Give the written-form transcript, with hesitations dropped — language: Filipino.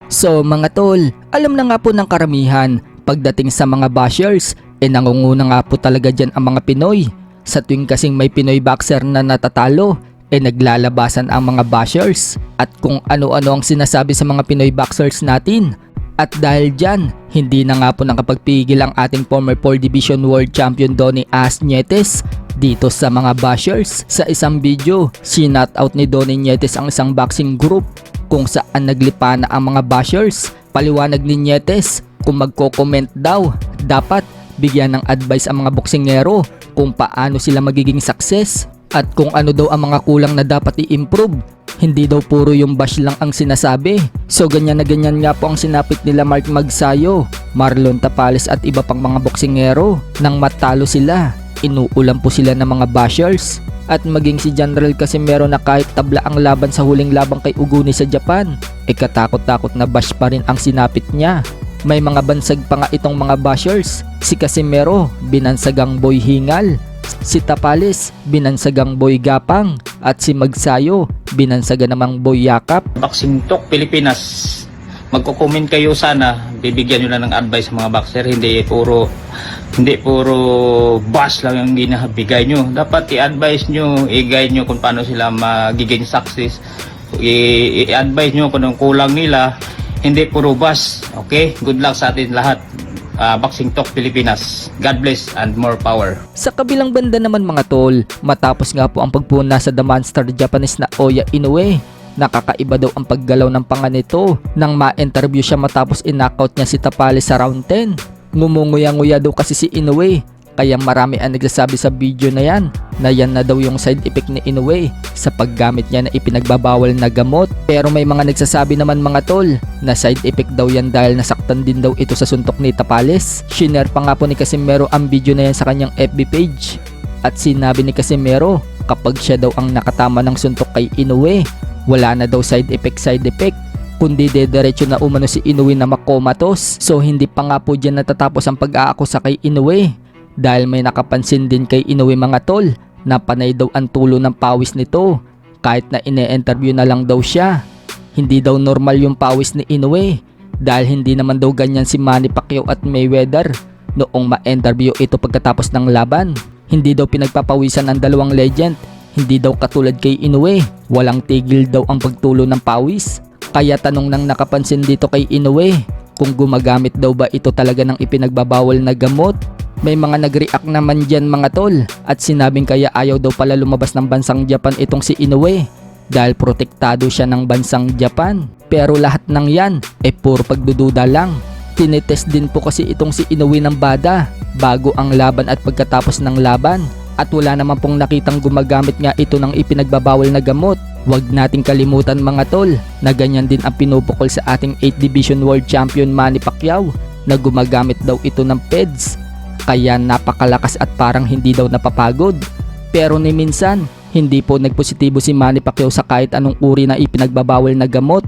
So mga tol, alam na nga po ng karamihan, pagdating sa mga bashers, nangunguna nga po talaga dyan ang mga Pinoy. Sa tuwing kasing may Pinoy boxer na natatalo, naglalabasan ang mga bashers at kung ano-ano ang sinasabi sa mga Pinoy boxers natin. At dahil dyan, hindi na nga po nakapagpigil ang ating former 4 Division World Champion Donnie Ass Nietes dito sa mga bashers. Sa isang video, sinat out ni Donnie Nietes ang isang boxing group kung saan naglipa na ang mga bashers. Paliwanag ni Nietes, kung magko-comment daw, dapat bigyan ng advice ang mga boksingero kung paano sila magiging success at kung ano daw ang mga kulang na dapat i-improve. Hindi daw puro yung bash lang ang sinasabi. So ganyan na ganyan nga po ang sinapit nila Mark Magsayo, Marlon Tapales at iba pang mga boksingero. Nang matalo sila, inuulam po sila ng mga bashers. At maging si General Casimero na kahit tabla ang laban sa huling labang kay Uguni sa Japan, katakot-takot na bash pa rin ang sinapit niya. May mga bansag pa nga itong mga bashers. Si Casimero, binansagang boy hingal. Si Tapales, binansagang boy gapang. At si Magsayo, binansaga namang boy yakap. Boxing Talk Pilipinas, magko-comment kayo sana, bibigyan nyo lang ng advice sa mga boxer, hindi puro bash lang ang ginabigay nyo. Dapat i-advise nyo, i-guide nyo kung paano sila magiging success, i-advise nyo kung anong kulang nila, hindi puro bash. Okay, good luck sa atin lahat. Boxing Talk Pilipinas, God bless and more power. Sa kabilang banda naman mga tol, matapos nga po ang pagpuna sa The Monster Japanese na Oya Inoue, nakakaiba daw ang paggalaw ng panga nito nang ma-interview siya matapos in-knockout niya si Tapales sa round 10. Ngumunguya-nguya daw kasi si Inoue, kaya marami ang nagsasabi sa video na yan na daw yung side effect ni Inoue sa paggamit niya na ipinagbabawal na gamot. Pero may mga nagsasabi naman mga tol na side effect daw yan dahil nasaktan din daw ito sa suntok ni Tapales. Shinare pa nga po ni Casimero ang video na yan sa kanyang FB page at sinabi ni Casimero kapag siya daw ang nakatama ng suntok kay Inoue, wala na daw side effect kundi dediretso na umano si Inoue na makomatos. So hindi pa nga po dyan natatapos ang pag-aakusa kay Inoue. Dahil may nakapansin din kay Inoue mga tol na panay daw ang tulo ng pawis nito kahit na ine-interview na lang daw siya. Hindi daw normal yung pawis ni Inoue dahil hindi naman daw ganyan si Manny Pacquiao at Mayweather noong ma-interview ito pagkatapos ng laban. Hindi daw pinagpapawisan ng dalawang legend, hindi daw katulad kay Inoue, walang tigil daw ang pagtulo ng pawis. Kaya tanong nang nakapansin dito kay Inoue kung gumagamit daw ba ito talaga ng ipinagbabawal na gamot. May mga nag-react naman dyan mga tol at sinabing kaya ayaw daw pala lumabas ng bansang Japan itong si Inoue dahil protektado siya ng bansang Japan. Pero lahat ng yan puro pagdududa lang. Tinetest din po kasi itong si Inoue ng bada bago ang laban at pagkatapos ng laban at wala naman pong nakitang gumagamit nga ito ng ipinagbabawal na gamot. Huwag nating kalimutan mga tol na ganyan din ang pinupukol sa ating 8th Division World Champion Manny Pacquiao na gumagamit daw ito ng PEDS. Kaya napakalakas at parang hindi daw napapagod. Pero ni minsan, hindi po nagpositibo si Manny Pacquiao sa kahit anong uri na ipinagbabawal na gamot.